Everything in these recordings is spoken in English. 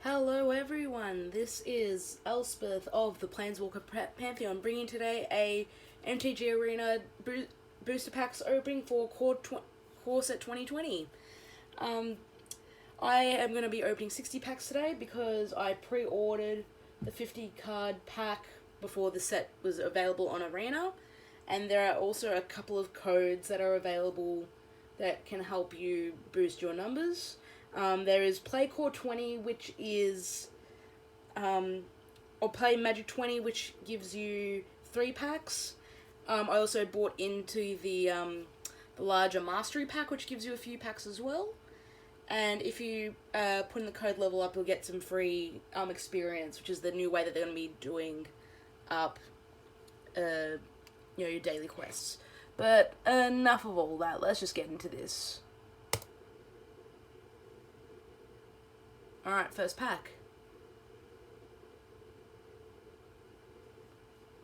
Hello everyone, this is Elspeth of the Planeswalker Pantheon, bringing today a MTG Arena booster packs opening for core set 2020. I am going to be opening 60 packs today because I pre-ordered the 50 card pack before the set was available on Arena, and there are also a couple of codes that are available that can help you boost your numbers. There is Play Core 20, which is, or Play Magic 20, which gives you 3 packs. I also bought into the larger Mastery pack, which gives you a few packs as well. And if you put in the code level up, you'll get some free experience, which is the new way that they're going to be doing up, your daily quests. But enough of all that. Let's just get into this. Alright, first pack.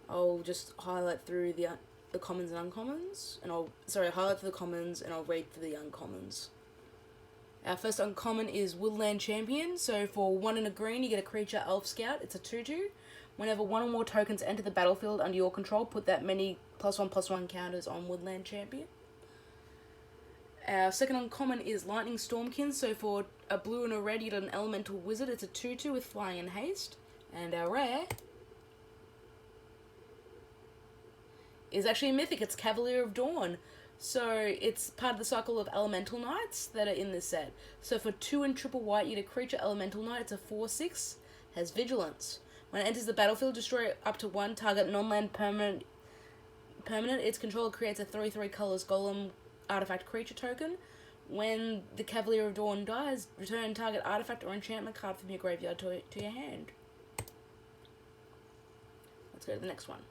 I'll just highlight through the commons and uncommons, and highlight through the commons and I'll read through the uncommons. Our first uncommon is Woodland Champion. So for 1 and a green, you get a creature Elf Scout. It's a 2/2. Whenever 1 or more tokens enter the battlefield under your control, put that many +1/+1 counters on Woodland Champion. Our second uncommon is Lightning Stormkin. So for a blue and a red, you get an Elemental Wizard. It's a 2/2 with Flying and Haste. And our rare is actually a mythic. It's Cavalier of Dawn. So it's part of the cycle of Elemental Knights that are in this set. So for 2 and triple white, you get a creature Elemental Knight. It's a 4/6, has Vigilance. When it enters the battlefield, destroy up to 1 target non-land permanent. Its controller creates a 3/3 colors Golem artifact creature token. When the Cavalier of Dawn dies, return target artifact or enchantment card from your graveyard to your hand. Let's go to the next one.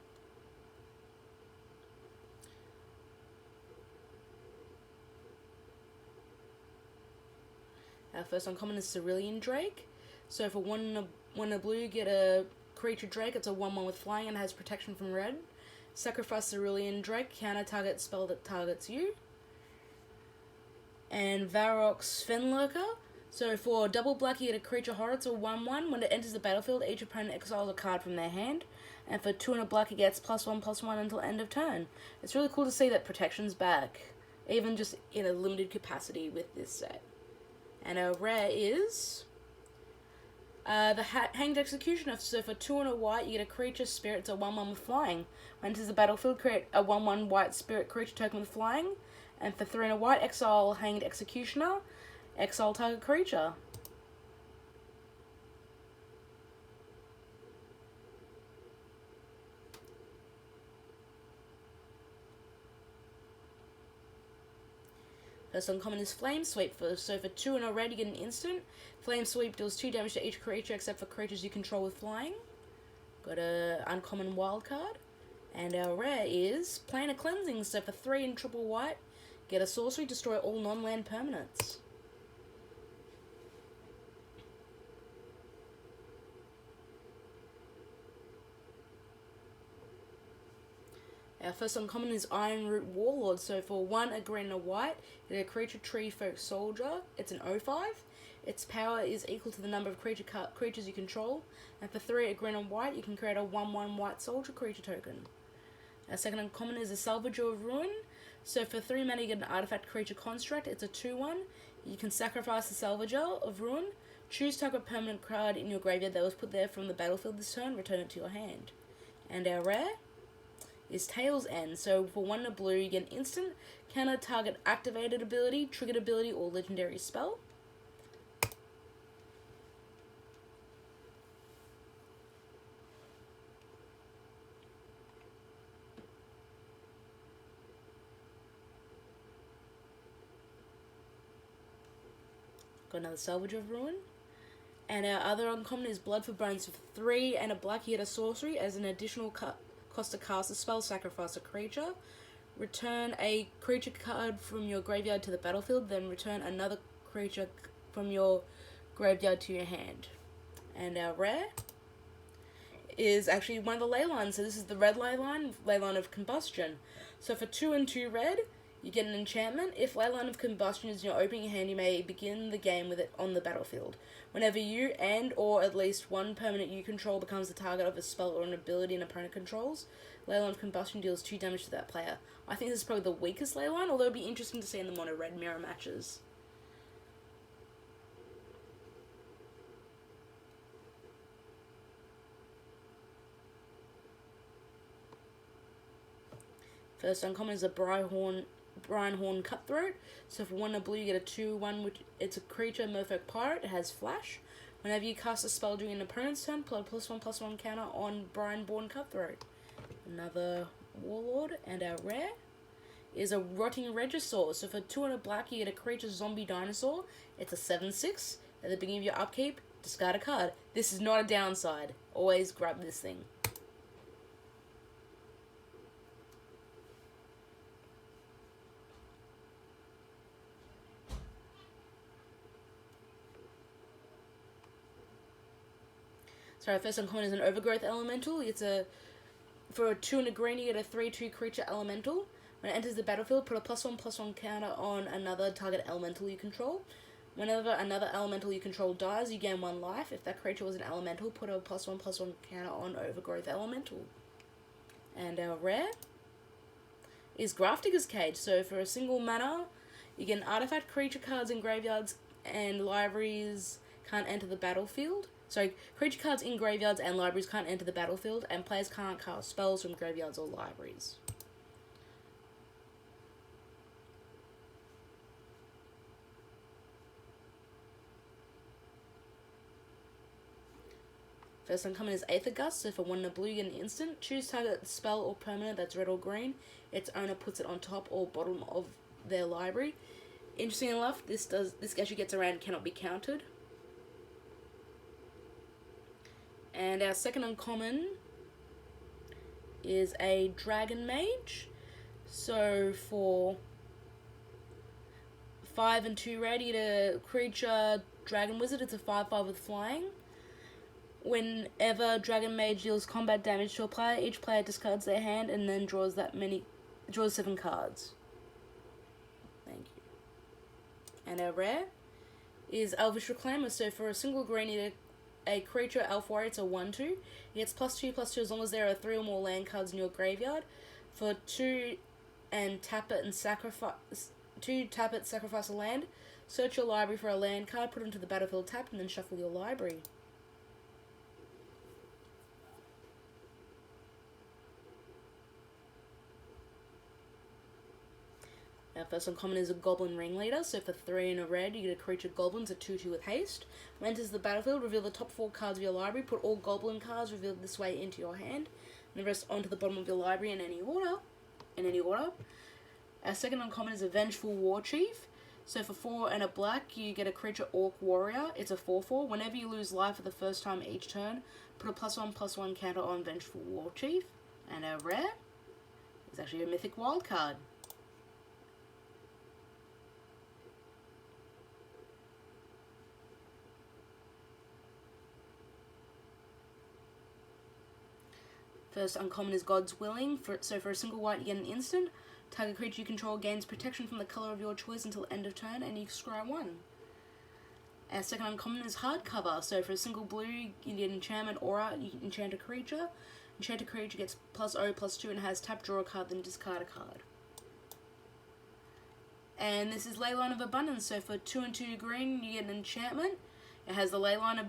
Our first uncommon is Cerulean Drake. So for 1 and a blue, get a creature Drake. It's a 1/1 with flying and has protection from red. Sacrifice Cerulean Drake, counter target spell that targets you. And Varrock's Fenlurker. So for double black, you get a creature horror. It's a 1/1. When it enters the battlefield, each opponent exiles a card from their hand. And for 2 and a black, it gets +1/+1 until end of turn. It's really cool to see that protection's back, even just in a limited capacity with this set. And our rare is the Hanged Executioner. So for 2 and a white, you get a creature spirit. It's a 1/1 with flying. When it enters the battlefield, create a 1/1 white spirit creature token with flying. And for 3 and a white, exile Hanged Executioner. Exile target creature. First uncommon is Flame Sweep. So for 2 and a red, you get an instant. Flame Sweep deals 2 damage to each creature except for creatures you control with flying. Got a uncommon wild card. And our rare is Planar Cleansing. So for 3 and triple white, get a sorcery, destroy all non-land permanents. Our first uncommon is Ironroot Warlord. So for 1, a green and a white, you get a creature Tree Folk Soldier. It's an 0/5. Its power is equal to the number of creatures you control. And for 3, a green and white, you can create a 1/1 white soldier creature token. Our second uncommon is a Salvager of Ruin. So for 3 mana, you get an artifact creature construct. It's a 2/1. You can sacrifice the Salvager of Ruin. Choose target permanent card in your graveyard that was put there from the battlefield this turn. Return it to your hand. And our rare is Tail's End. So for 1 and a blue, you get an instant. Counter target activated ability, triggered ability, or legendary spell. Got another Salvage of Ruin. And our other uncommon is Blood for Bones. For 3 and a black, you get a sorcery. As an additional cost to cast a spell, sacrifice a creature. Return a creature card from your graveyard to the battlefield, then return another creature from your graveyard to your hand. And our rare is actually one of the ley lines. So this is the red ley line of Combustion. So for 2 and 2 red, You get an enchantment. If Leyline of Combustion is in your opening hand, you may begin the game with it on the battlefield. Whenever you and or at least one permanent you control becomes the target of a spell or an ability an opponent controls, Leyline of Combustion deals 2 damage to that player. I think this is probably the weakest Leyline, although it would be interesting to see in the mono red mirror matches. First uncommon is a Brianhorn Cutthroat. So for 1 blue, you get a 2/1, which it's a creature, Merfolk Pirate. It has flash. Whenever you cast a spell during an opponent's turn, put a +1/+1 counter on Brianhorn Cutthroat. Another Warlord, and our rare is a Rotting Regisaur. So for 2 black, you get a creature, Zombie Dinosaur. It's a 7/6. At the beginning of your upkeep, discard a card. This is not a downside. Always grab this thing. So our first uncommon is an Overgrowth Elemental. For a 2 green, you get a 3/2 creature elemental. When it enters the battlefield, put a +1/+1 counter on another target elemental you control. Whenever another elemental you control dies, you gain 1 life. If that creature was an elemental, put a +1/+1 counter on Overgrowth Elemental. And our rare is Grafdigger's Cage. So for a single mana, you get an artifact. Creature cards in graveyards and libraries can't enter the battlefield. So creature cards in graveyards and libraries can't enter the battlefield, and players can't cast spells from graveyards or libraries. First uncommon is Aether Gust. So for 1 blue, you get an instant. Choose target spell or permanent that's red or green. Its owner puts it on top or bottom of their library. Interesting enough, this actually gets around, cannot be countered. And our second uncommon is a Dragon Mage. So for 5 and 2 red, you get a creature, Dragon Wizard. It's a 5/5 with flying. Whenever Dragon Mage deals combat damage to a player, each player discards their hand and then draws 7 cards. Thank you. And our rare is Elvish Reclaimer. So for a single green, you get a creature, Elf Warrior. It's a 1/2. It gets +2/+2 as long as there are 3 or more land cards in your graveyard. For 2 and tap it and sacrifice a land. Search your library for a land card, put it into the battlefield tapped, and then shuffle your library. Our first uncommon is a Goblin Ringleader. So for 3 and a red, you get a creature Goblin. It's a 2/2 with haste. When it enters the battlefield, reveal the top 4 cards of your library. Put all Goblin cards revealed this way into your hand, and the rest onto the bottom of your library in any order. Our second uncommon is a Vengeful War Chief. So for 4 and a black, you get a creature Orc Warrior. It's a 4/4. Whenever you lose life for the first time each turn, put a +1/+1 counter on Vengeful War Chief. And our rare is actually a Mythic Wildcard. First uncommon is God's Willing. So for a single white, you get an instant. Target creature you control gains protection from the color of your choice until end of turn, and you scry 1. Our second uncommon is Hardcover. So for a single blue, you get enchantment aura. You can enchant a creature. Enchanted creature gets +0/+2 and has tap, draw a card, then discard a card. And this is Leyline of Abundance. So for 2 and 2 green, you get an enchantment. It has the Leyline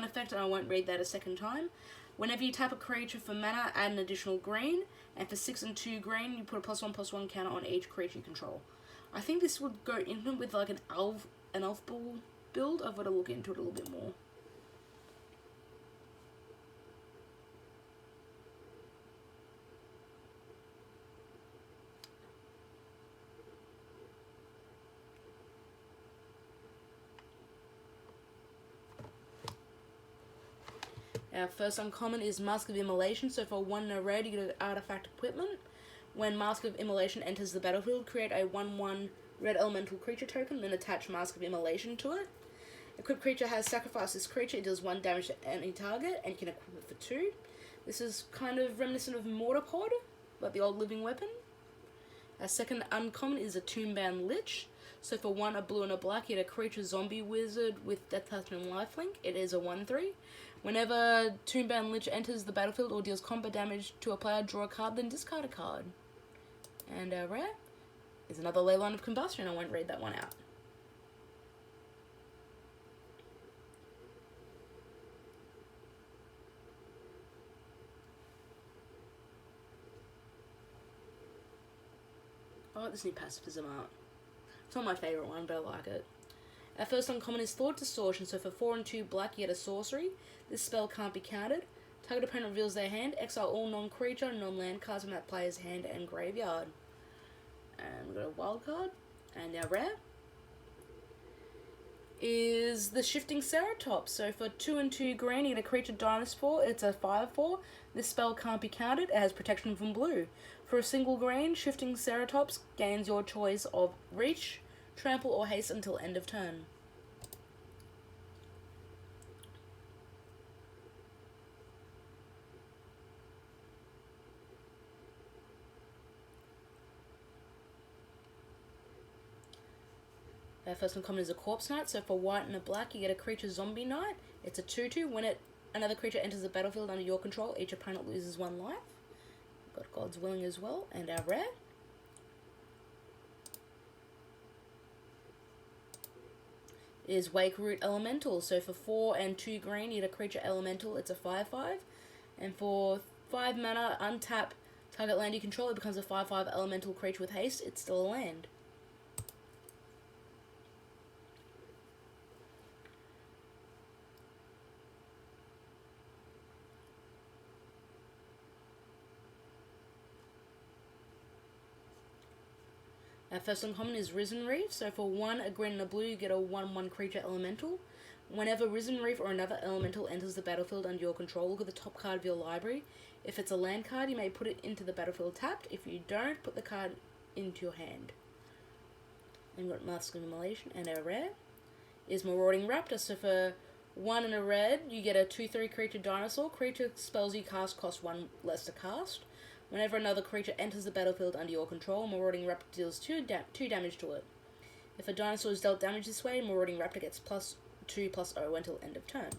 effect, and I won't read that a second time. Whenever you tap a creature for mana, add an additional green. And for 6 and 2 green, you put a +1/+1 counter on each creature you control. I think this would go into with like an elf ball build. I've got to look into it a little bit more. Our first uncommon is Mask of Immolation. So for 1 and a red, you get an artifact equipment. When Mask of Immolation enters the battlefield, create a 1/1 red elemental creature token, then attach Mask of Immolation to it. Equipped creature has sacrificed this creature. It deals 1 damage to any target, and you can equip it for 2. This is kind of reminiscent of Mortarpod, like the old living weapon. Our second uncommon is a Tombbound Lich. So for 1, a blue and a black, you get a creature zombie wizard with Death Touch and Lifelink. It is a 1/3. Whenever Tombbound Lich enters the battlefield or deals combat damage to a player, draw a card, then discard a card. And our rare is another Leyline of Combustion. I won't read that one out. I like this new pacifism art. It's not my favourite one, but I like it. Our first uncommon is Thought Distortion, so for 4 and 2 black, you get a sorcery. This spell can't be countered. Target opponent reveals their hand, exile all non-creature, non-land cards from that player's hand and graveyard. And we've got a wild card. And our rare is the Shifting Ceratops. So for 2 and 2 green, you get a creature dinosaur. It's a 5/4. This spell can't be countered. It has protection from blue. For a single green, Shifting Ceratops gains your choice of Reach, Trample, or Haste until end of turn. Our first uncommon is a Corpse Knight, so for 1 and a black, you get a creature Zombie Knight. It's a 2/2. When another creature enters the battlefield under your control, each opponent loses 1 life. We've got God's Willing as well, and our rare is Wake Root Elemental. So for 4 and 2 green, you get a creature elemental. It's a 5/5. And for 5 mana, untap target land you control, it becomes a 5/5 elemental creature with haste. It's still a land. Our first uncommon is Risen Reef. So for 1, a green and a blue, you get a 1/1 creature elemental. Whenever Risen Reef or another elemental enters the battlefield under your control, look at the top card of your library. If it's a land card, you may put it into the battlefield tapped. If you don't, put the card into your hand. And we've got Mask of Immolation, and our rare is Marauding Raptor. So for 1 and a red, you get a 2/3 creature dinosaur. Creature spells you cast cost 1 less to cast. Whenever another creature enters the battlefield under your control, Marauding Raptor deals 2 damage to it. If a dinosaur is dealt damage this way, Marauding Raptor gets +2/+0 until end of turn.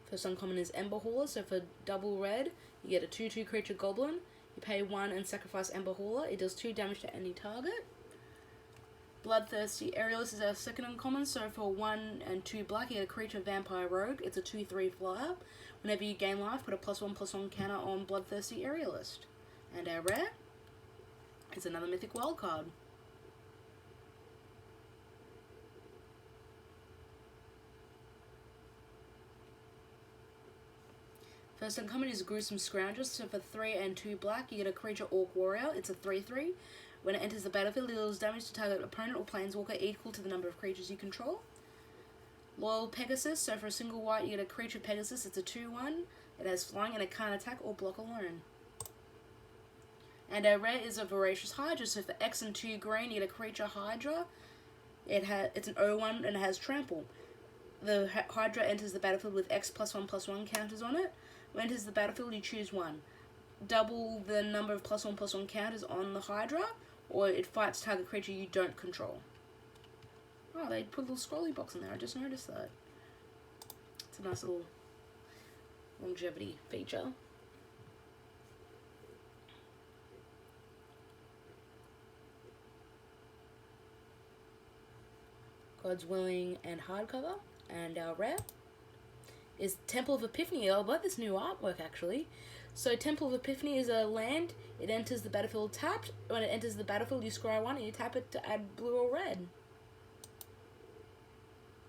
First uncommon is Ember Hauler, so for double red, you get a 2/2 creature goblin. You pay 1 and sacrifice Ember Hauler. It does 2 damage to any target. Bloodthirsty Aerialist is our second uncommon, so for 1 and 2 black, you get a creature Vampire Rogue. It's a 2/3 flyer. Whenever you gain life, put a +1/+1 counter on Bloodthirsty Aerialist. And our rare is another Mythic Wildcard. First uncommon is Gruesome Scroungers, so for 3 and 2 black, you get a creature Orc Warrior. It's a 3/3. When it enters the battlefield, it deals damage to target opponent or planeswalker equal to the number of creatures you control. Loyal Pegasus, so for a single white, you get a creature Pegasus. It's a 2/1. It has flying and it can't attack or block alone. And our rare is a Voracious Hydra, so for X and 2 green, you get a creature Hydra. It's an 0/1 and it has trample. The Hydra enters the battlefield with X +1/+1 counters on it. When it enters the battlefield, you choose 1. Double the number of +1/+1 counters on the Hydra, or it fights target creature you don't control. Oh, they put a little scrolly box in there. I just noticed that. It's a nice little longevity feature. God's Willing and hardcover. And our rare is Temple of Epiphany. I like this new artwork, actually. So Temple of Epiphany is a land. It enters the battlefield tapped. When it enters the battlefield, you scry 1 and you tap it to add blue or red.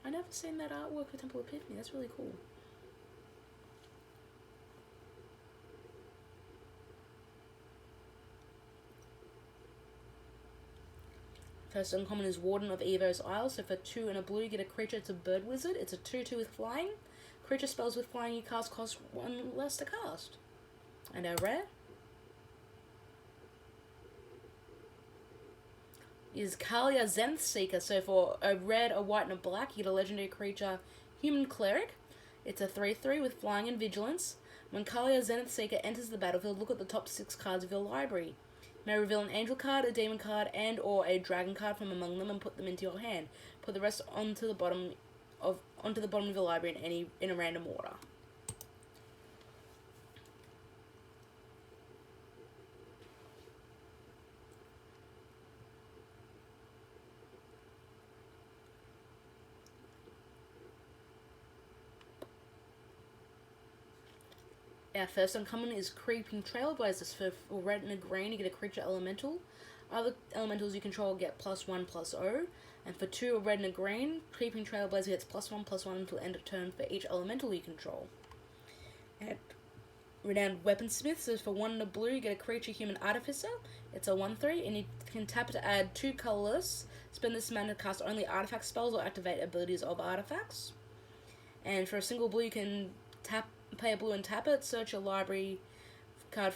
I never seen that artwork for Temple of Epiphany. That's really cool. First uncommon is Warden of Evo's Isle. So for 2 and a blue, you get a creature. It's a bird wizard. It's a 2/2 with flying. Creature spells with flying you cast cost 1 less to cast. And our rare is Kalia Zenith Seeker. So for a red, a white, and a black, you get a legendary creature Human Cleric. It's a 3/3 with flying and vigilance. When Kalia Zenith Seeker enters the battlefield, look at the top 6 cards of your library. You may reveal an angel card, a demon card, and or a dragon card from among them and put them into your hand. Put the rest onto the bottom of your library in a random order. Our first uncommon is Creeping Trailblazers. For red and a green, you get a creature elemental. Other elementals you control get +1/+0. And for 2, a red and a green, Creeping Trailblazer gets +1/+1 until end of turn for each elemental you control. And Renowned Weaponsmith. So for 1 and a blue, you get a creature Human Artificer. It's a 1/3, and you can tap it to add 2 colorless. Spend this mana to cast only artifact spells or activate abilities of artifacts. And for a single blue, you can pay a blue and tap it. Search a library for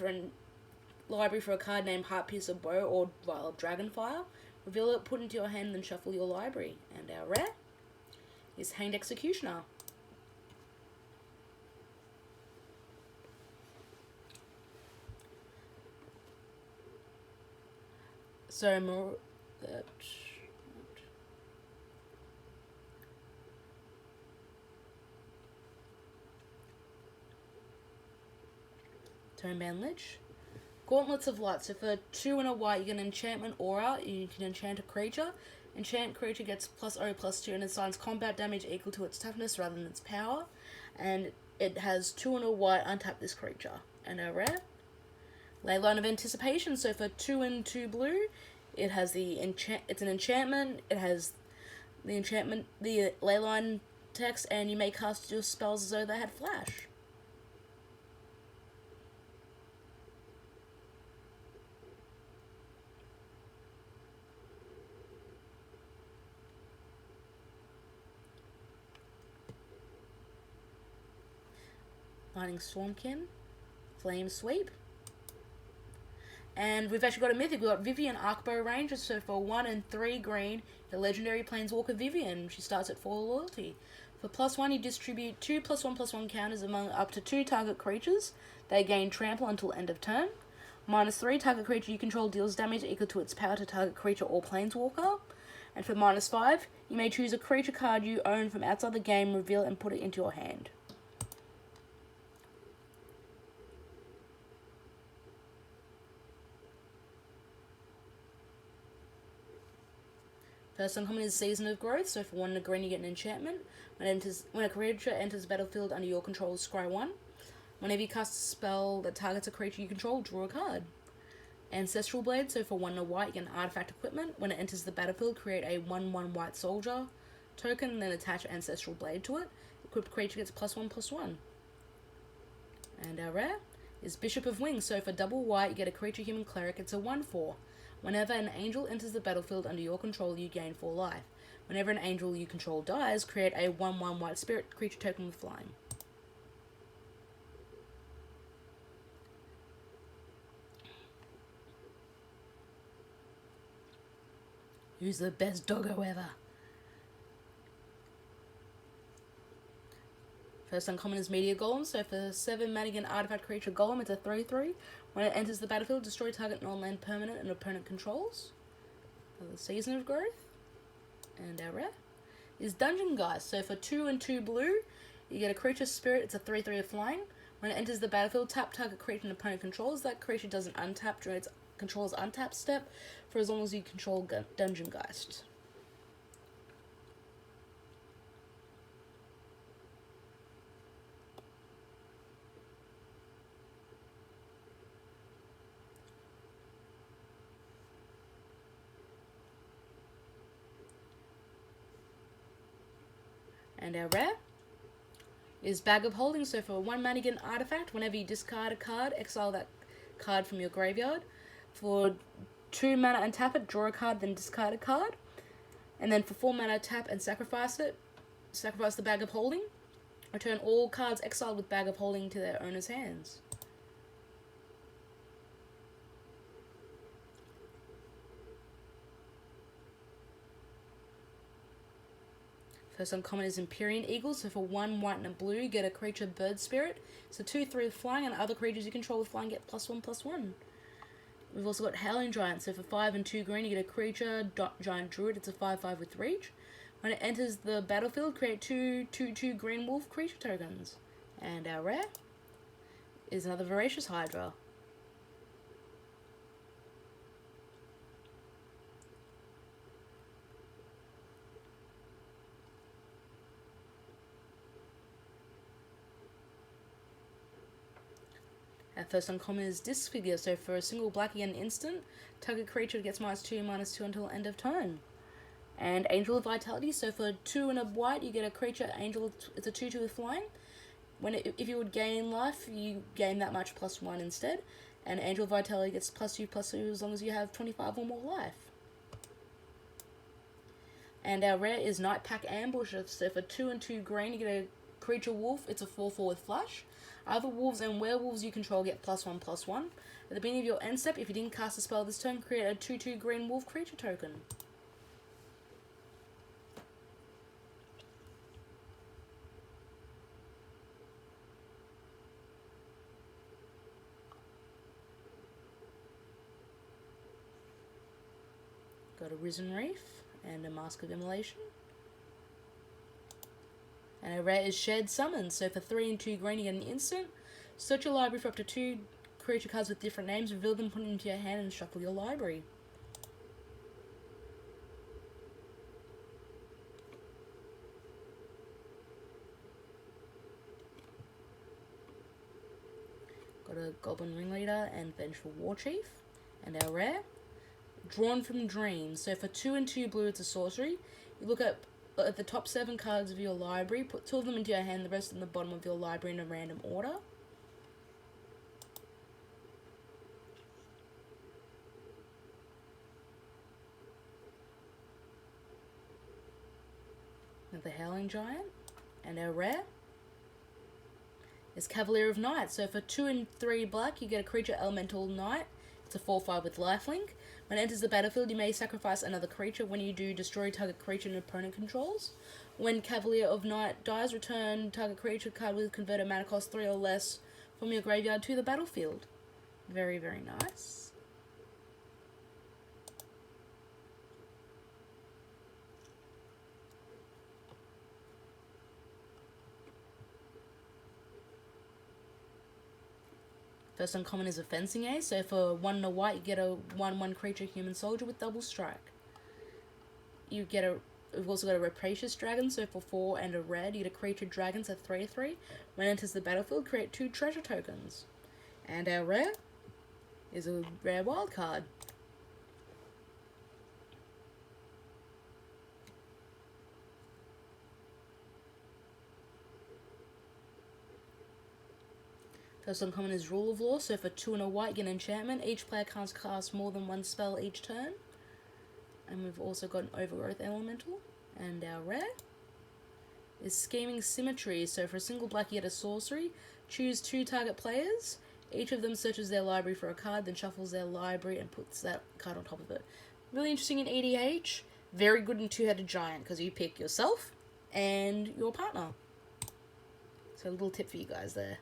a card named Heartpiercer Bow or Vial of Dragonfire. Reveal it, put it into your hand, then shuffle your library. And our rare is Hanged Executioner. So more that. Tonebound Lich. Gauntlets of Light. So for 2 and a white, you get an enchantment aura. You can enchant a creature. Enchant creature gets +0/+2 and assigns combat damage equal to its toughness rather than its power. And it has 2 and a white, untap this creature. And a rare. Leyline of Anticipation. So for 2 and 2 blue, it has it's an enchantment. It has the Leyline text, and you may cast your spells as though they had flash. Lightning Stormkin, Flame Sweep. And we've actually got a mythic. We've got Vivian Arcbow Ranger. So for 1 and 3 green, the legendary Planeswalker Vivian. She starts at 4 loyalty. For +1, you distribute 2 +1/+1 counters among up to 2 target creatures. They gain trample until end of turn. -3, target creature you control deals damage equal to its power to target creature or Planeswalker. And for -5, you may choose a creature card you own from outside the game, reveal it, and put it into your hand. First uncommon is Season of Growth. So for 1 and a green, you get an enchantment. When a creature enters the battlefield under your control, scry 1. Whenever you cast a spell that targets a creature you control, draw a card. Ancestral Blade. So for 1 and a white, you get an artifact equipment. When it enters the battlefield, create a 1/1 white soldier token and then attach Ancestral Blade to it. Equipped creature gets +1/+1. And our rare is Bishop of Wings. So for double white, you get a creature Human Cleric. It's a 1/4. Whenever an angel enters the battlefield under your control, you gain 4 life. Whenever an angel you control dies, create a 1/1 white spirit creature token with flying. Who's the best doggo ever? First uncommon is Meteor Golem. So for 7 mana, an artifact creature golem. It's a 3/3. When it enters the battlefield, destroy target non-land permanent and opponent controls. The Season of Growth. And our rare is Dungeon Geist. So for 2 and 2 blue, you get a creature spirit. It's a 3/3 of flying. When it enters the battlefield, tap target creature and opponent controls. That creature doesn't untap during its control's untap step for as long as you control Dungeon Geist. And our rare is Bag of Holding. So for 1 mana, you get an artifact. Whenever you discard a card, exile that card from your graveyard. For 2 mana, untap it, draw a card, then discard a card. And then for 4 mana, tap and sacrifice it. Sacrifice the Bag of Holding. Return all cards exiled with Bag of Holding to their owner's hands. First uncommon is Empyrean Eagle, so for 1 white and a blue, get a creature Bird Spirit. So 2/3 with flying, and other creatures you control with flying get +1/+1. We've also got Howling Giant, so for 5 and 2 green, you get a creature Giant Druid. It's a 5/5 with reach. When it enters the battlefield, create 2/2 green wolf creature tokens. And our rare is another Voracious Hydra. Our first uncommon is Disfigure, so for a single black again instant, target creature gets -2/-2 until end of turn. And Angel of Vitality, so for 2 and a white, you get a creature Angel, it's a 2/2 with flying. If you would gain life, you gain that much +1 instead. And Angel of Vitality gets +2/+2 as long as you have 25 or more life. And our rare is Night Pack Ambush, so for 2 and 2 green, you get a creature wolf, it's a 4/4 with flash. Other wolves and werewolves you control get +1/+1. At the beginning of your end step, if you didn't cast a spell this turn, create a 2/2 green wolf creature token. Got a Risen Reef and a Mask of Immolation. And our rare is Shared Summons, so for 3 and 2 green you get an instant. Search your library for up to 2 creature cards with different names, reveal them, put them into your hand, and shuffle your library. Got a Goblin Ringleader and Vengeful War Chief. And our rare, Drawn from Dreams, so for 2 and 2 blue it's a sorcery. You look at the top 7 cards of your library, put 2 of them into your hand, the rest in the bottom of your library in a random order. And the Howling Giant. And our rare is Cavalier of Night, so for 2 and 3 black you get a creature Elemental Knight. It's a 4/5 with lifelink. When it enters the battlefield, you may sacrifice another creature. When you do, destroy target creature an opponent controls. When Cavalier of Night dies, return target creature card with converted mana cost 3 or less from your graveyard to the battlefield. Very, very nice. First uncommon is a Fencing Ace, so for 1 and a white you get a 1/1 creature human soldier with double strike. You've also got a Rapacious Dragon, so for 4 and a red you get a creature dragon, so 3/3. When it enters the battlefield, create 2 treasure tokens. And our rare is a rare wild card. First uncommon is Rule of Law, so for 2 and a white, you get an enchantment. Each player can't cast more than 1 spell each turn. And we've also got an Overgrowth Elemental. And our rare is Scheming Symmetry, so for a single black, you get a sorcery. Choose 2 target players. Each of them searches their library for a card, then shuffles their library and puts that card on top of it. Really interesting in EDH. Very good in Two-Headed Giant, because you pick yourself and your partner. So a little tip for you guys there.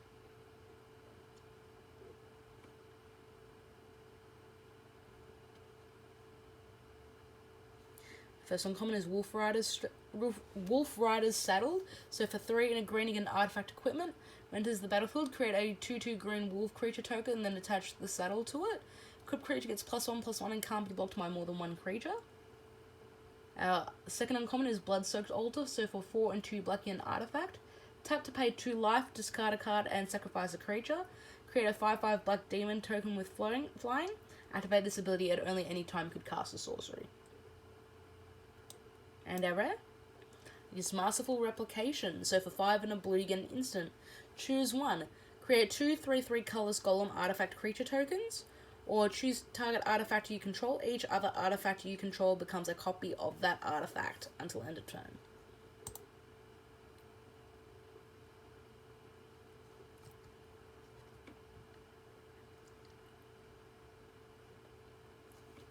First uncommon is Wolf Rider's Saddle. So for 3 and a green, you get an artifact equipment. When it enters the battlefield, create a 2/2 green wolf creature token and then attach the saddle to it. Equipped creature gets +1/+1 and can't be blocked by more than 1 creature. Our second uncommon is Blood-Soaked Altar. So for 4 and 2 black, you get an artifact. Tap to pay 2 life, discard a card, and sacrifice a creature. Create a 5/5 black demon token with flying. Activate this ability at only any time could cast a sorcery. And our rare is Masterful Replication. So for 5 and a blue, you get an instant. Choose 1. Create 2 3/3 colorless golem artifact creature tokens. Or choose target artifact you control. Each other artifact you control becomes a copy of that artifact until end of turn.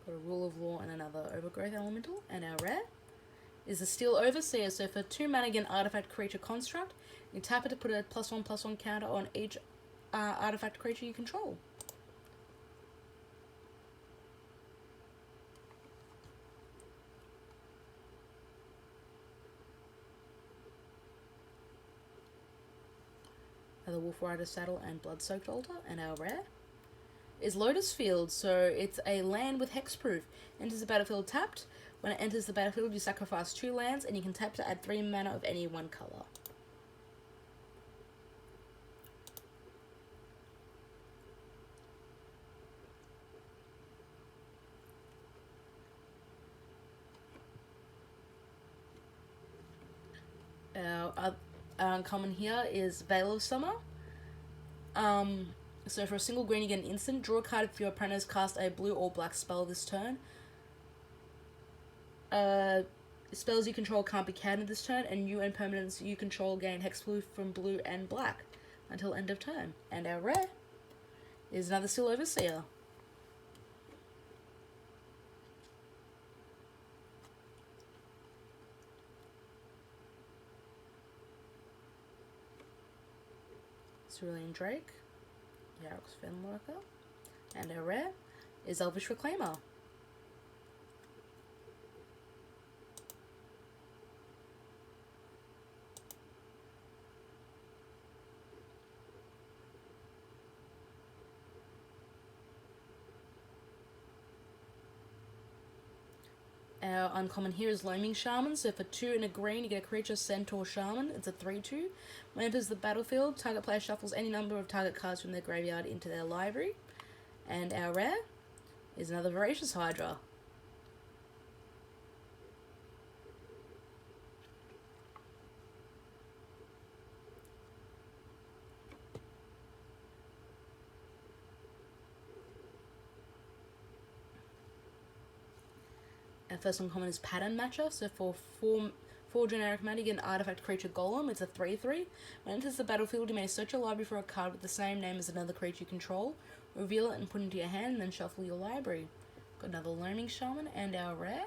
Got a Rule of Law and another Overgrowth Elemental. And our rare is a Steel Overseer. So for 2 mana, get an artifact creature construct. You tap it to put a +1/+1 counter on each artifact creature you control. The Wolf Rider Saddle and Blood-Soaked Altar. And our rare is Lotus Field. So it's a land with hexproof. Enters the battlefield tapped. When it enters the battlefield, you sacrifice 2 lands, and you can tap to add 3 mana of any one color. Our uncommon here is Veil of Summer. So for a single green, you get an instant. Draw a card if your opponent has cast a blue or black spell this turn. Spells you control can't be countered this turn, and you and permanents you control gain hexproof from blue and black until end of turn. And our rare is another Steel Overseer. Cerulean Drake, Yarok's Fenlurker, and our rare is Elvish Reclaimer. Our uncommon here is Loaming Shaman. So for 2 and a green, you get a creature Centaur Shaman. It's a 3/2. When it enters the battlefield, target player shuffles any number of target cards from their graveyard into their library. And our rare is another Voracious Hydra. Our first uncommon is Pattern Matcher. So for 4 generic mana, you get an artifact creature Golem. It's a 3/3. When it enters the battlefield, you may search your library for a card with the same name as another creature you control, reveal it and put it into your hand, and then shuffle your library. Got another Loaming Shaman, and our rare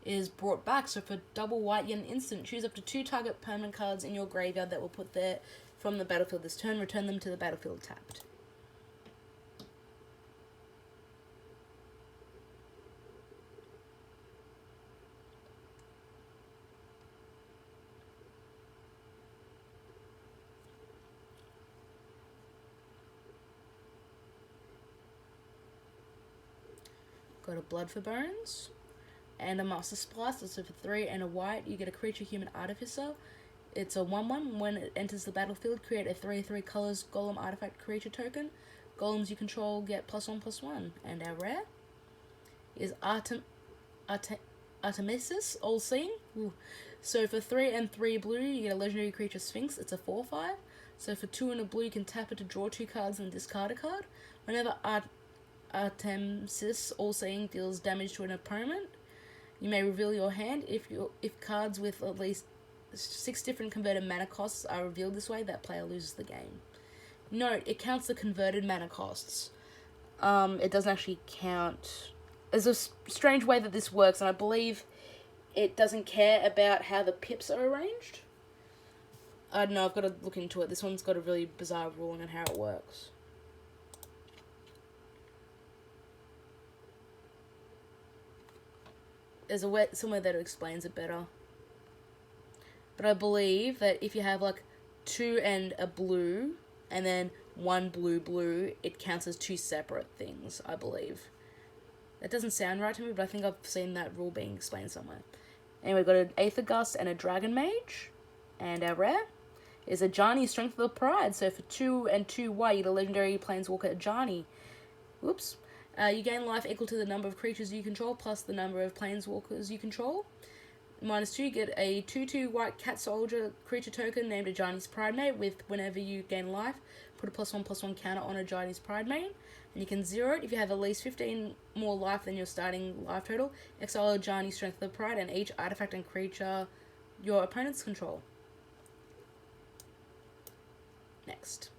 is Brought Back. So for double white, you get an instant. Choose up to 2 target permanent cards in your graveyard that will put there from the battlefield this turn. Return them to the battlefield tapped. Got a Blood for Bones and a Master Splicer. So for 3 and a white, you get a creature Human Artificer. It's a 1/1. When it enters the battlefield, create a 3/3 colors Golem artifact creature token. Golems you control get +1/+1. And our rare is Artemesis, All Seeing. Ooh. So for 3 and 3 blue, you get a legendary creature Sphinx. It's a 4/5. So for 2 and a blue, you can tap it to draw 2 cards and discard a card. Whenever Artemesis All Seeing deals damage to an opponent, you may reveal your hand. If cards with at least 6 different converted mana costs are revealed this way, that player loses the game. Note, it counts the converted mana costs. It doesn't actually count. There's a strange way that this works, and I believe it doesn't care about how the pips are arranged. I don't know, I've got to look into it. This one's got a really bizarre ruling on how it works. There's somewhere that explains it better. But I believe that if you have like 2 and a blue, and then 1 blue, it counts as 2 separate things, I believe. That doesn't sound right to me, but I think I've seen that rule being explained somewhere. Anyway, got an Aether Gust and a Dragon Mage. And our rare is a Ajani, Strength of the Pride. So for 2 and 2 white, you get a legendary Planeswalker Ajani. Whoops. You gain life equal to the number of creatures you control plus the number of planeswalkers you control. -2, you get a 2/2 white cat soldier creature token named Ajani's Pridemate. With whenever you gain life, put a +1/+1 counter on Ajani's Pridemate. And you can 0 it if you have at least 15 more life than your starting life total. Exile Ajani's Strength of the Pride and each artifact and creature your opponents control. Next.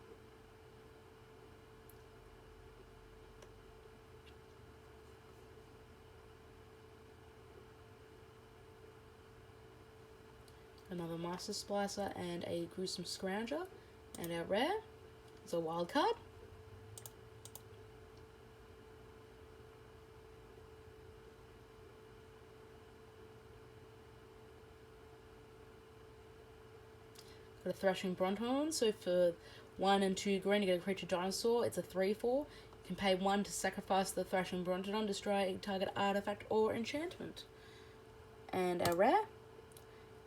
another Master Splicer, and a Gruesome Scrounger. And our rare is a wild card. Got a Thrashing Bronthorn, so for 1 and 2 green, you get a creature dinosaur. It's a 3/4. You can pay 1 to sacrifice the Thrashing Bronthorn, destroy a target artifact or enchantment. And our rare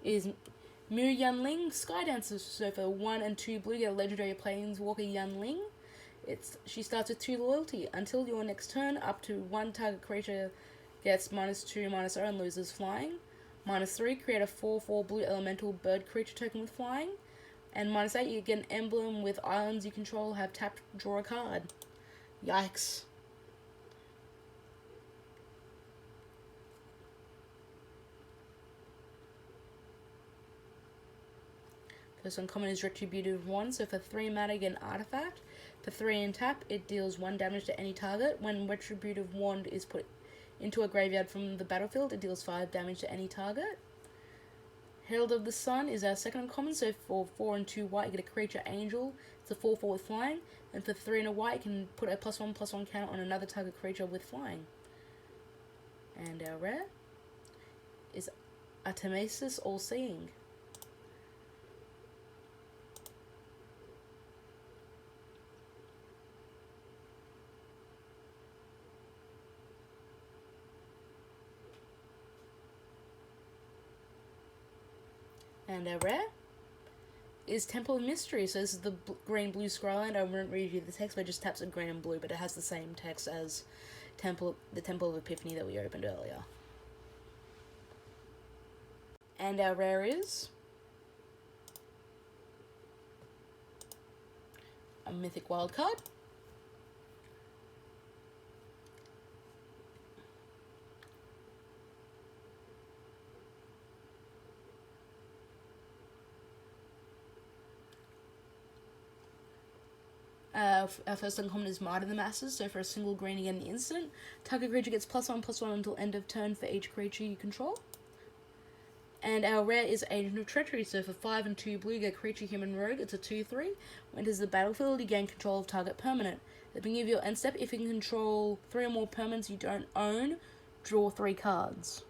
is Mu Yanling Sky Dancer. So for 1 and 2 blue, you get a legendary Planeswalker Yanling. She starts with 2 loyalty. Until your next turn, up to 1 target creature gets -2/-0 and loses flying. -3, create a 4/4 blue elemental bird creature token with flying. And -8, you get an emblem with islands you control, have tapped, draw a card. Yikes. First uncommon is Retributive Wand, so for 3 mana, you get an artifact. For 3 and tap, it deals 1 damage to any target. When Retributive Wand is put into a graveyard from the battlefield, it deals 5 damage to any target. Herald of the Sun is our second uncommon, so for 4 and 2 white, you get a creature angel. It's a 4/4 with flying. And for 3 and a white, you can put a +1/+1 counter on another target creature with flying. And our rare is Artemisis All-Seeing. And our rare is Temple of Mystery. So this is the green-blue Scryland. I won't read you the text, but it just taps a green and blue, but it has the same text as the Temple of Epiphany that we opened earlier. And our rare is a Mythic Wildcard. Our first uncommon is Might of the Masses, so for a single green you get an instant. Target creature gets +1/+1 until end of turn for each creature you control. And our rare is Agent of Treachery, so for 5 and 2 blue, you get Creature Human Rogue. It's a 2/3. When it enters the battlefield, you gain control of target permanent. At the beginning of your end step, if you can control 3 or more permanents you don't own, draw 3 cards.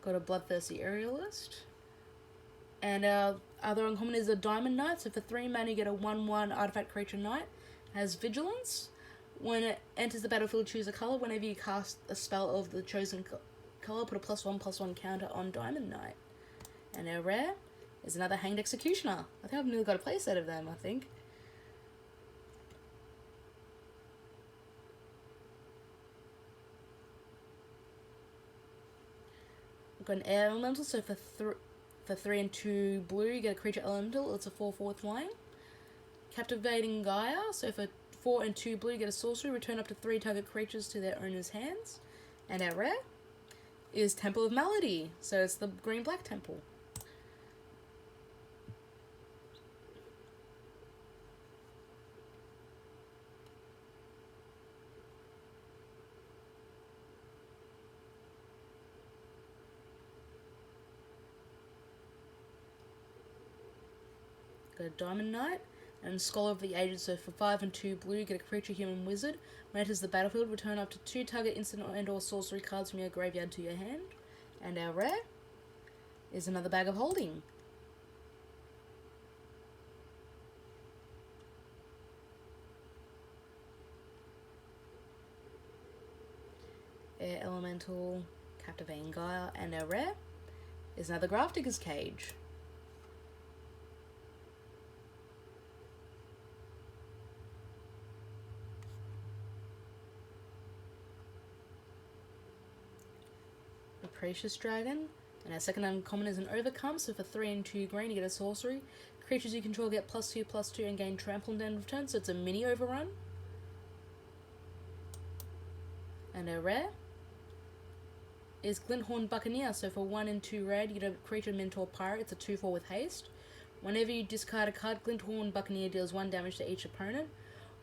Got a Bloodthirsty Aerialist. And our other uncommon is a Diamond Knight. So for 3 mana, you get a 1/1 artifact creature knight. It has Vigilance. When it enters the battlefield, choose a color. Whenever you cast a spell of the chosen color, put a +1/+1 counter on Diamond Knight. And our rare is another Hanged Executioner. I think I've nearly got a playset of them, I think. Got an Air Elemental, so for 3 and 2 blue, you get a creature elemental. It's a 4/4 with flying. Captivating Gaia, so for 4 and 2 blue, you get a sorcery. Return up to 3 target creatures to their owner's hands. And our rare is Temple of Malady, so it's the green-black temple. Got a Diamond Knight and Scholar of the Ages, so for 5 and 2 blue, you get a creature human wizard. When it enters the battlefield, return up to 2 target instant and or sorcery cards from your graveyard to your hand. And our rare is another Bag of Holding. Air Elemental, Captivating Gaia, and our rare is another Grafdigger's Cage. Precious Dragon, and our second uncommon is an Overcome, so for 3 and 2 green you get a sorcery. Creatures you control get +2/+2 and gain trample at the end of turn, so it's a mini overrun. And our rare is Glinthorn Buccaneer, so for 1 and 2 red you get a creature Mentor Pirate. It's a 2/4 with haste. Whenever you discard a card, Glinthorn Buccaneer deals 1 damage to each opponent.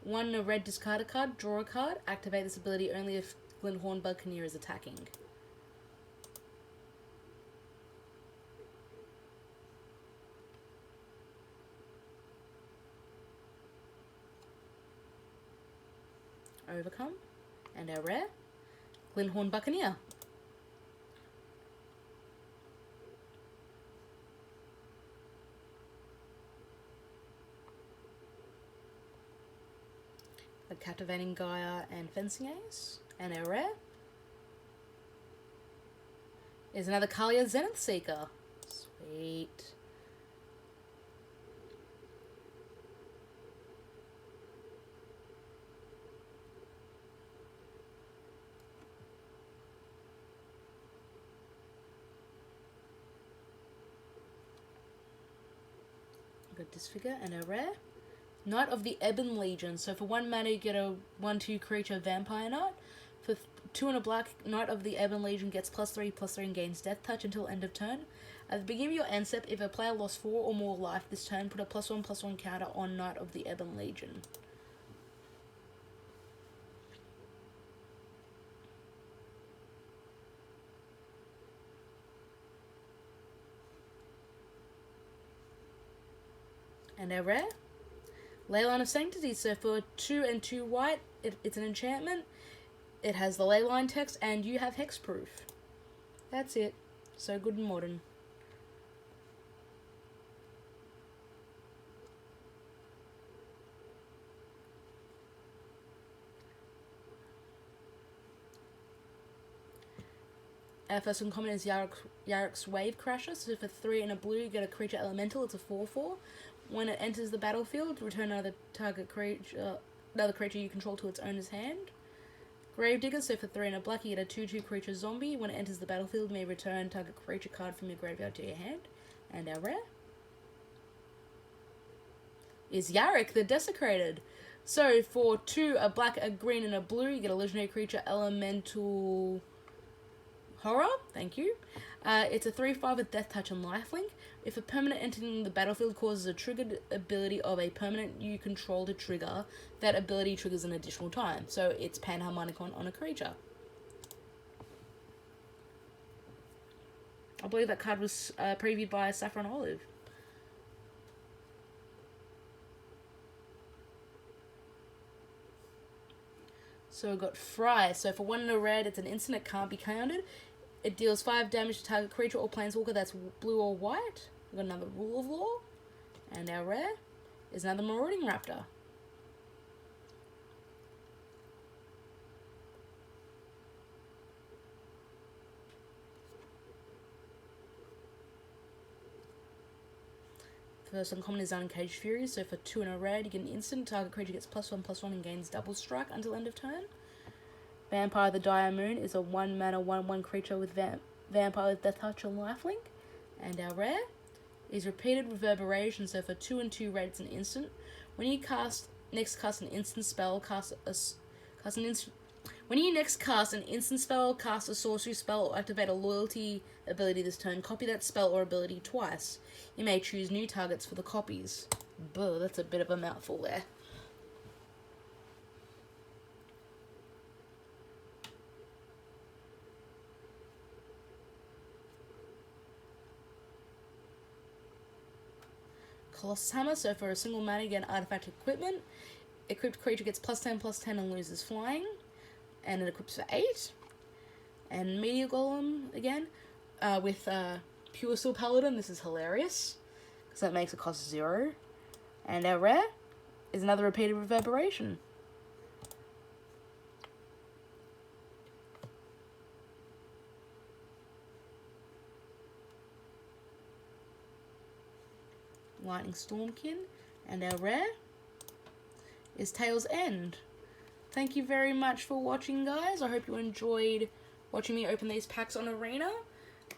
1 red discard a card, draw a card. Activate this ability only if Glinthorn Buccaneer is attacking. Overcome. And our rare, Glinthorn Buccaneer. A Captivating Gaia and Fencing Ace. And our rare is another Kalia Zenith Seeker. Sweet. Good disfigure and a rare. Knight of the Ebon Legion. So for 1 mana you get a 1/2 creature vampire knight. For 2 and a black, Knight of the Ebon Legion gets +3/+3 and gains death touch until end of turn. At the beginning of your end step, if a player lost 4 or more life this turn, put a +1/+1 counter on Knight of the Ebon Legion. And our rare, Leyline of Sanctity. So for 2 and 2 white, it's an enchantment. It has the Leyline text, and you have hexproof. That's it. So good and modern. Our first uncommon is Yarok's Wave Crasher. So for 3 and a blue, you get a creature elemental. It's a 4/4. When it enters the battlefield, return another creature you control to its owner's hand. Gravedigger. So for 3 and a black, you get a 2/2 creature zombie. When it enters the battlefield, you may return target creature card from your graveyard to your hand. And our rare is Yarok the Desecrated. So for 2, a black, a green, and a blue, you get a legendary creature elemental Horror, thank you. It's a 3/5 with Death Touch and Lifelink. If a permanent entering the battlefield causes a triggered ability of a permanent you control to trigger, that ability triggers an additional time. So it's Panharmonicon on a creature. I believe that card was previewed by Saffron Olive. So we've got Fry. So for 1 and a red, it's an instant, it can't be countered. It deals 5 damage to target creature or planeswalker that's blue or white. We've got another Rule of Law. And our rare is another Marauding Raptor. First uncommon is Uncaged Fury. So for 2 and a red, you get an instant, target creature gets +1/+1 and gains double strike until end of turn. Vampire the Dire Moon is a 1 mana 1/1 creature with Vampire with Death Touch and Lifelink. And our rare is Repeated Reverberation. So for 2 and 2 red, it's an instant. When you cast an instant spell, when you next cast an instant spell, cast a sorcery spell, or activate a loyalty ability this turn, copy that spell or ability twice. You may choose new targets for the copies. Buh, that's a bit of a mouthful there. Colossus Hammer. So for a single mana, you get artifact equipment. Equipped creature gets +10/+10 and loses flying. And it equips for 8. And Meteor Golem again. With Pure Steel Paladin. This is hilarious, because that makes it cost 0. And our rare is another Repeated Reverberation. Lightning Stormkin. And our rare is Tail's End. Thank you very much for watching, guys. I hope you enjoyed watching me open these packs on Arena.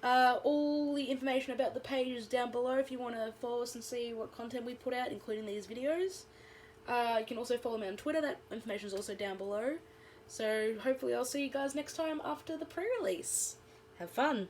All the information about the page is down below if you want to follow us and see what content we put out, including these videos. You can also follow me on Twitter. That information is also down below. So hopefully I'll see you guys next time after the pre-release. Have fun!